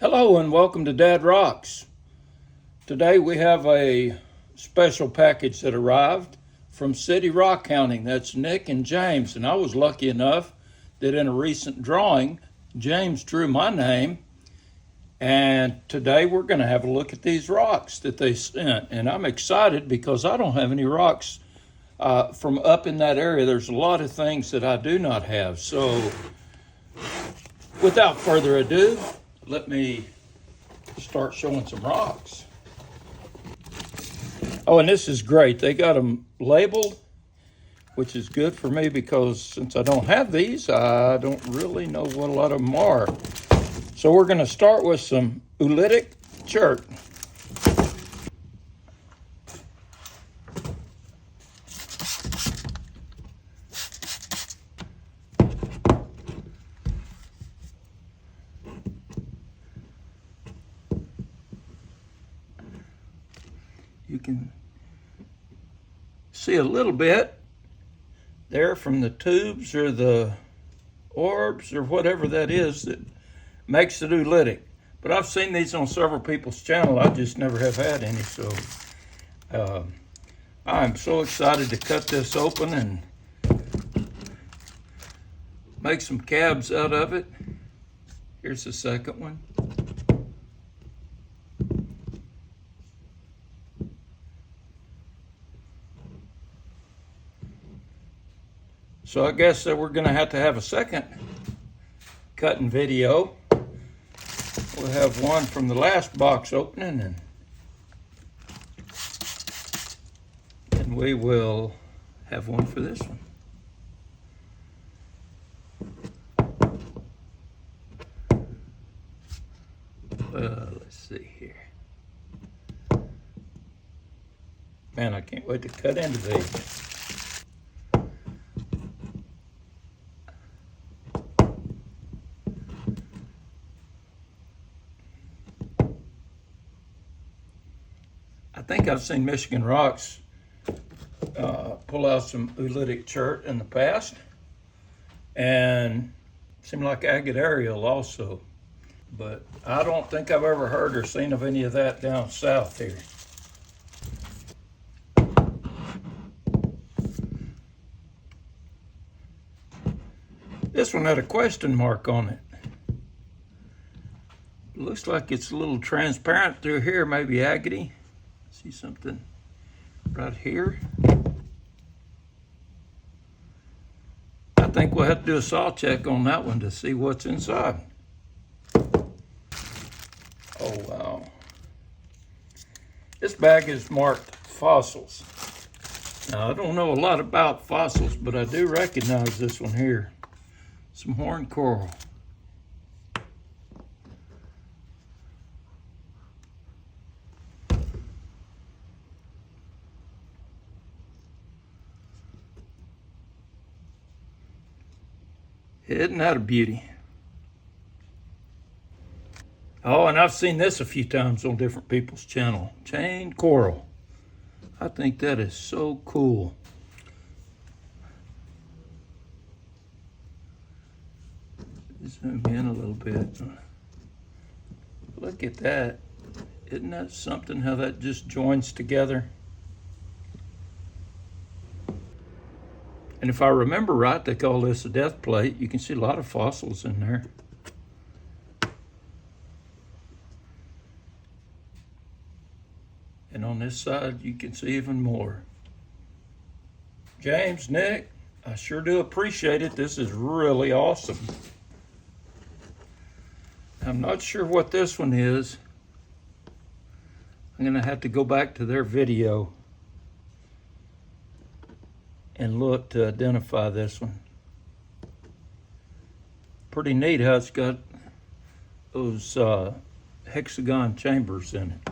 Hello and welcome to Dad Rocks. Today we have a special package that arrived from City Rock Counting. That's Nick and James, and I was lucky enough that in a recent drawing, James drew my name, and today we're going to have a look at these rocks that they sent. And I'm excited because I don't have any rocks from up in that area. There's a lot of things that I do not have. So without further ado, let me start showing some rocks. Oh, and this is great. They got them labeled, which is good for me because since I don't have these, I don't really know what a lot of them are. So we're going to start with some oolitic chert. You can see a little bit there from the tubes or the orbs or whatever that is that makes it oolitic. But I've seen these on several people's channel. I just never have had any. So I'm so excited to cut this open and make some cabs out of it. Here's the second one. So I guess that we're going to have a second cutting video. We'll have one from the last box opening, and we will have one for this one. Let's see here. Man, I can't wait to cut into these. I think I've seen Michigan Rocks pull out some oolitic chert in the past, and seemed like Agate also, but I don't think I've ever heard or seen of any of that down south here. This one had a question mark on it. It looks like it's a little transparent through here, maybe Agate. See something right here. I think we'll have to do a saw check on that one to see what's inside. Oh, wow. This bag is marked fossils. Now, I don't know a lot about fossils, but I do recognize this one here. Some horned coral. Isn't that a beauty? Oh, and I've seen this a few times on different people's channel. Chain coral. I think that is so cool. Zoom in a little bit. Look at that. Isn't that something how that just joins together? And if I remember right, they call this a death plate. You can see a lot of fossils in there. And on this side, you can see even more. James, Nick, I sure do appreciate it. This is really awesome. I'm not sure what this one is. I'm gonna have to go back to their video and look to identify this one. Pretty neat how it's got those hexagon chambers in it.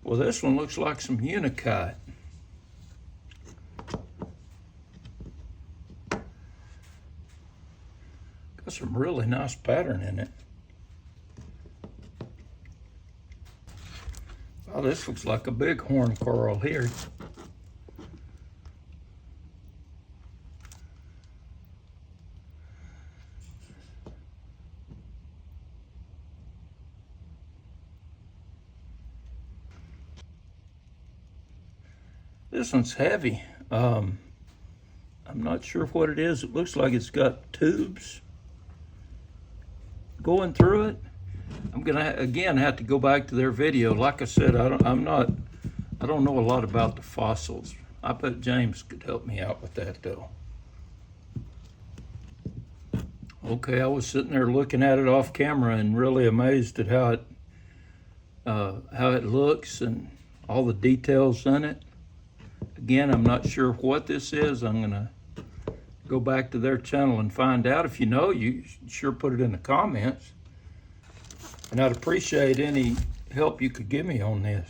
Well, this one looks like some unakite. Got some really nice pattern in it. Wow, this looks like a big horn coral here. This one's heavy. I'm not sure what it is. It looks like it's got tubes going through it. I'm gonna again have to go back to their video. Like I said, I don't know a lot about the fossils. I bet James could help me out with that though. Okay, I was sitting there looking at it off camera and really amazed at how it looks and all the details in it. Again, I'm not sure what this is. I'm gonna go back to their channel and find out. If you know, you sure put it in the comments. And I'd appreciate any help you could give me on this.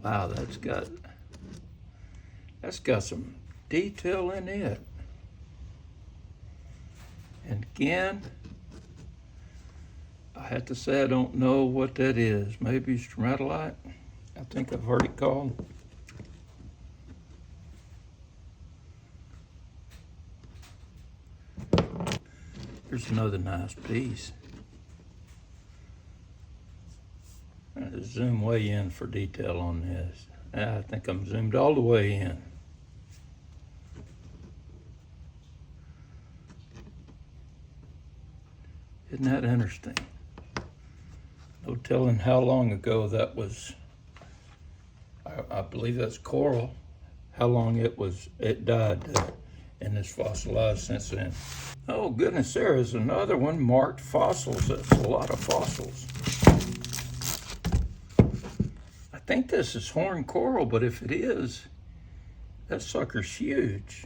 Wow, that's got some detail in it. And again, I have to say I don't know what that is. Maybe stromatolite, I think I've heard it called. Here's another nice piece. I'm gonna zoom way in for detail on this. I think I'm zoomed all the way in. Isn't that interesting? No telling how long ago that was. I believe that's coral. How long it died and it's fossilized since then. Oh goodness, there is another one marked fossils. That's a lot of fossils. I think this is horned coral, but if it is, that sucker's huge.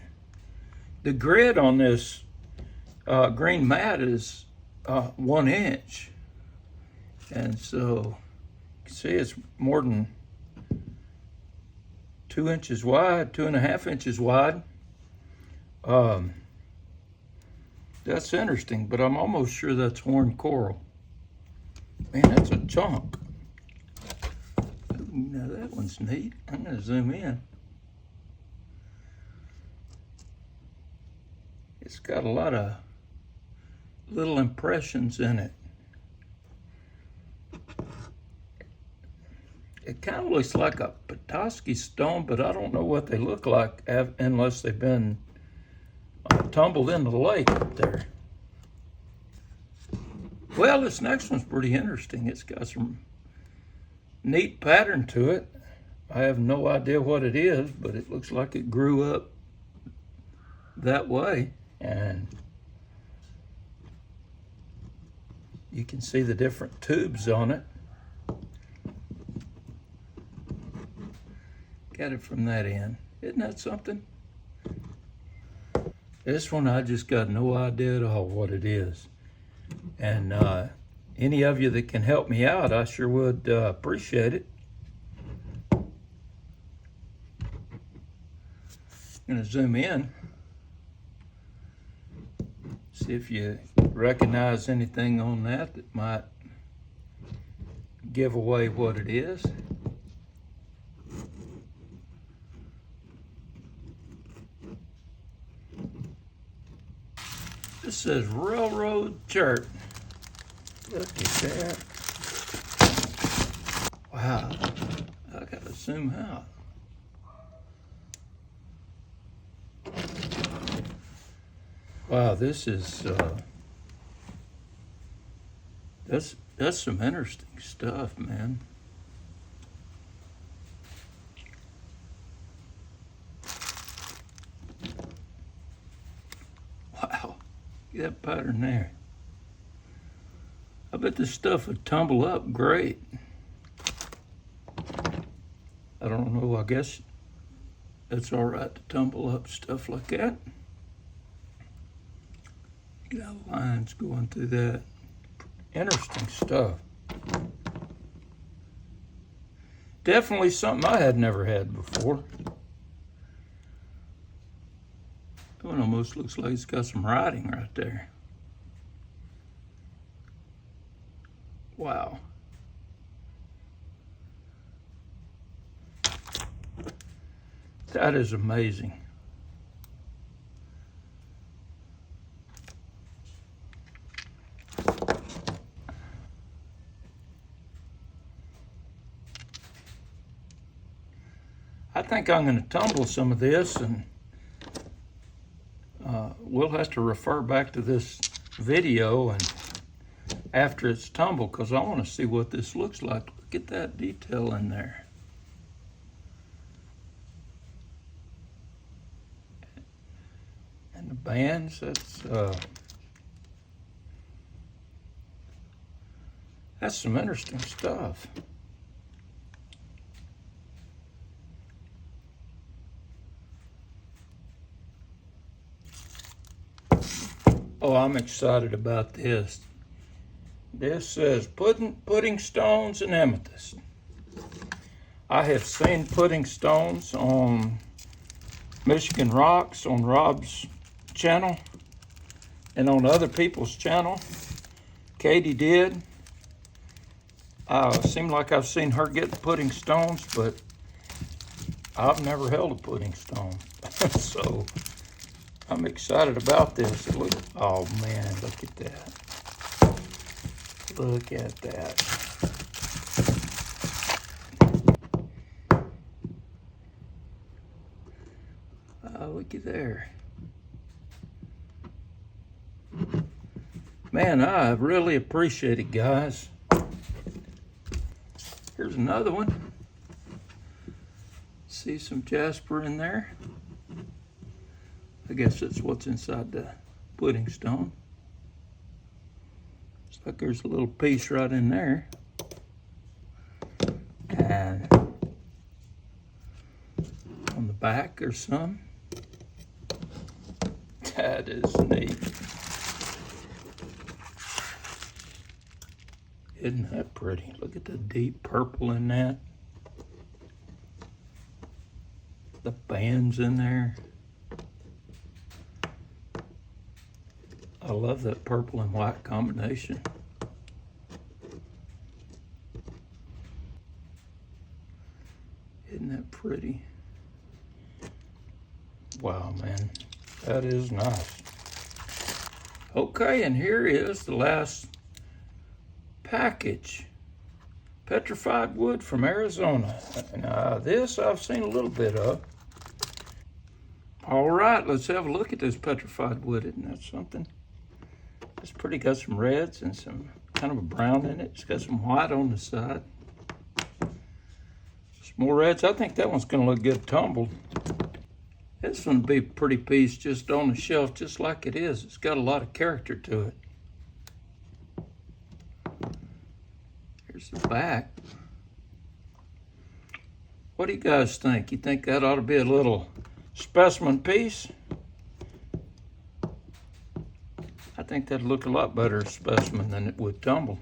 The grid on this green mat is 1 inch. And so you can see it's more than 2 inches wide, 2.5 inches wide. That's interesting, but I'm almost sure that's horned coral. Man, that's a chunk. Now that one's neat. I'm gonna zoom in. It's got a lot of little impressions in it. It kind of looks like a Petoskey stone, but I don't know what they look like unless they've been tumbled into the lake up there. Well, this next one's pretty interesting. It's got some neat pattern to it. I have no idea what it is, but it looks like it grew up that way. And you can see the different tubes on it. Got it from that end. Isn't that something? This one, I just got no idea at all what it is. And any of you that can help me out, I sure would appreciate it. I'm gonna zoom in. See if you recognize anything on that that might give away what it is. This says railroad chert. Look at that. Wow, I gotta zoom out. Wow, this is, that's some interesting stuff, man. Wow, get that pattern there. I bet this stuff would tumble up great. I don't know, I guess it's all right to tumble up stuff like that. Got lines going through that. Interesting stuff. Definitely something I had never had before. That one almost looks like it's got some writing right there. Wow. That is amazing. think I'm going to tumble some of this, and we'll have to refer back to this video and after it's tumbled, because I want to see what this looks like. Look at that detail in there. And the bands, that's some interesting stuff. Oh, I'm excited about this. This says pudding stones and amethyst. I have seen pudding stones on Michigan Rocks on Rob's channel and on other people's channel. Katie did. Seemed like I've seen her get pudding stones, but I've never held a pudding stone. So I'm excited about this. Look, oh man, look at that. Look at that. Look at there. Man, I really appreciate it, guys. Here's another one. See some jasper in there. I guess that's what's inside the pudding stone. Looks like there's a little piece right in there. And on the back there's some. That is neat. Isn't that pretty? Look at the deep purple in that. The bands in there. I love that purple and white combination. Isn't that pretty? Wow, man, that is nice. Okay, and here is the last package. Petrified wood from Arizona. Now, this I've seen a little bit of. All right, let's have a look at this petrified wood. Isn't that something? It's pretty, got some reds and some kind of a brown in it. It's got some white on the side. Some more reds. I think that one's gonna look good tumbled. This one would be a pretty piece just on the shelf, just like it is. It's got a lot of character to it. Here's the back. What do you guys think? You think that ought to be a little specimen piece? I think that'd look a lot better as specimen than it would tumble.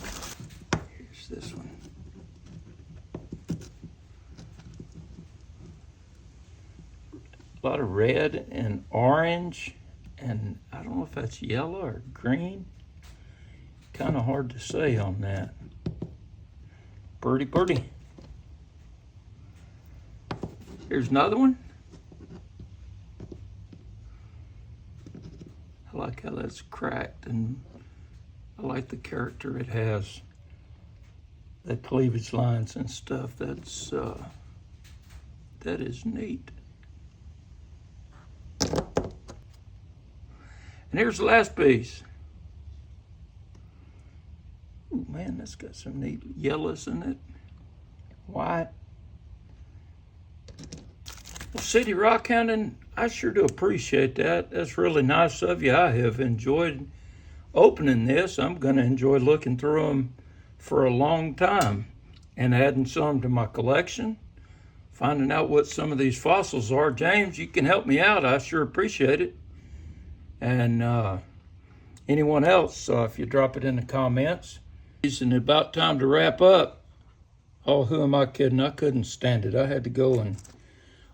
Here's this one. A lot of red and orange, and I don't know if that's yellow or green. Kind of hard to say on that. Pretty, pretty. Here's another one. I like how that's cracked, and I like the character it has. The cleavage lines and stuff. That is neat. And here's the last piece. Ooh, man, that's got some neat yellows in it. White. Well, City Rock Hounding, I sure do appreciate that. That's really nice of you. I have enjoyed opening this. I'm going to enjoy looking through them for a long time and adding some to my collection, finding out what some of these fossils are. James, you can help me out. I sure appreciate it. And anyone else, if you drop it in the comments. It's about time to wrap up. Oh, who am I kidding? I couldn't stand it. I had to go and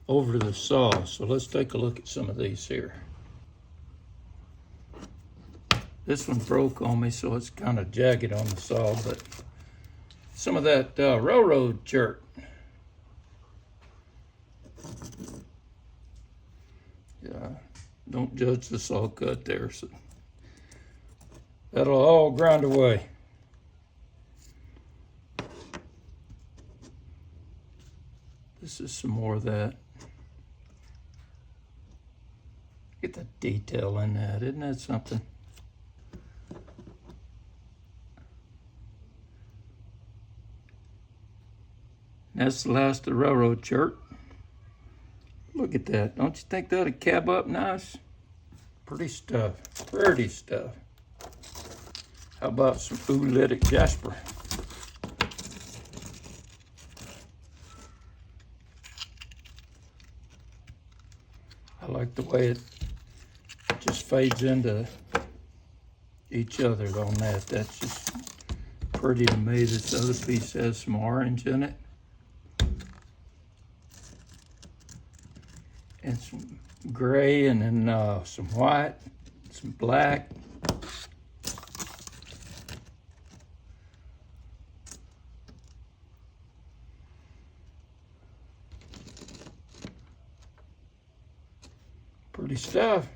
over the saw. So let's take a look at some of these here. This one broke on me, so it's kind of jagged on the saw, but some of that railroad jerk. Yeah, don't judge the saw cut there. So that'll all grind away. This This is some more of that. Get the detail in that, isn't that something? That's the last of the railroad shirt. Look at that. Don't you think that'd cab up nice? Pretty stuff. Pretty stuff. How about some oolitic jasper? I like the way it just fades into each other on that. That's just pretty to me. This other piece has some orange in it. And some gray, and then some white, some black. Pretty stuff.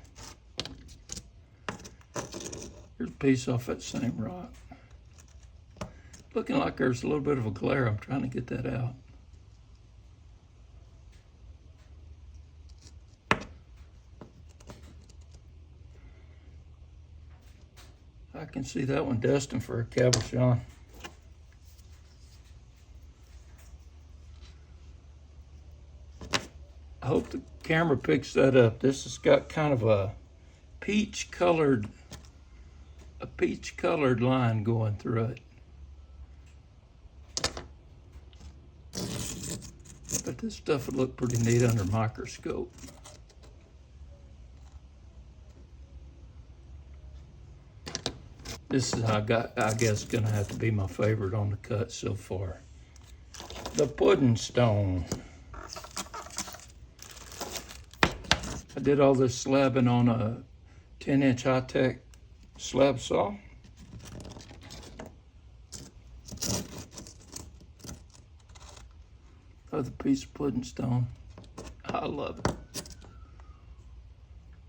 Here's a piece off that same rock. Looking like there's a little bit of a glare. I'm trying to get that out. I can see that one destined for a cabochon. I hope the camera picks that up. This has got kind of a peach colored line going through it. But this stuff would look pretty neat under a microscope. This is, I guess, gonna have to be my favorite on the cut so far. The pudding stone. I did all this slabbing on a 10-inch high-tech slab saw. Another piece of pudding stone. I love it.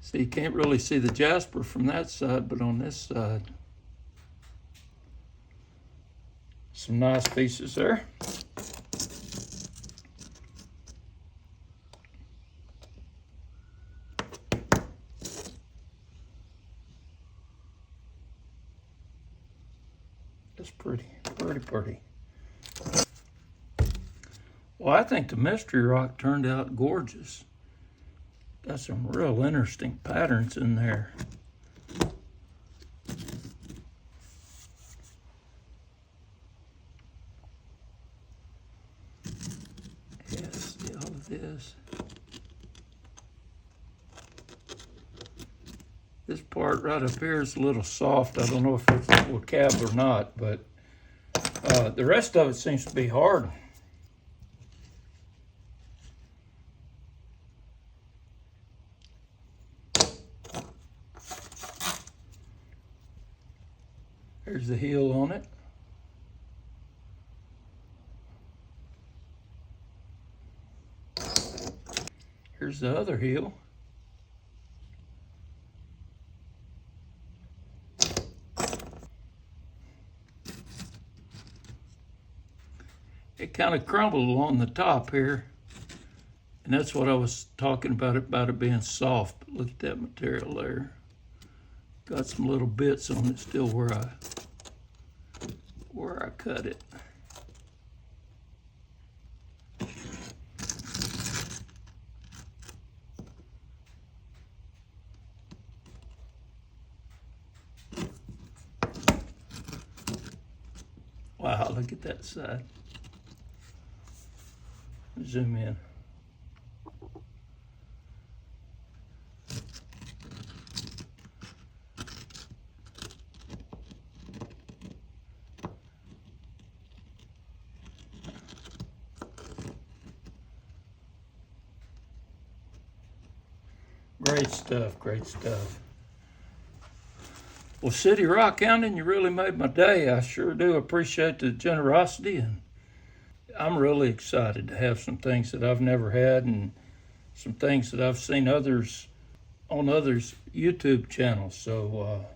See, you can't really see the jasper from that side, but on this side, some nice pieces there. That's pretty, pretty. Well, I think the mystery rock turned out gorgeous. Got some real interesting patterns in there. Yeah, see all of this. This part right up here is a little soft. I don't know if it will cab or not, but the rest of it seems to be hard. There's the heel on it. Here's the other heel. It kind of crumbled along the top here, and that's what I was talking about it being soft. But look at that material there. Got some little bits on it still where I cut it. Wow, look at that side. Zoom in. Great stuff, great stuff. Well, City Rock County, you really made my day. I sure do appreciate the generosity, and I'm really excited to have some things that I've never had and some things that I've seen others on others' YouTube channels. So,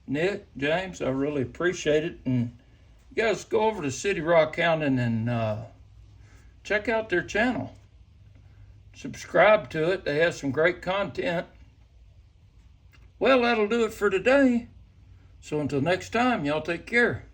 Nick, James, I really appreciate it. And you guys go over to City Rock County and check out their channel. Subscribe to it. They have some great content. Well, that'll do it for today. So until next time, y'all take care.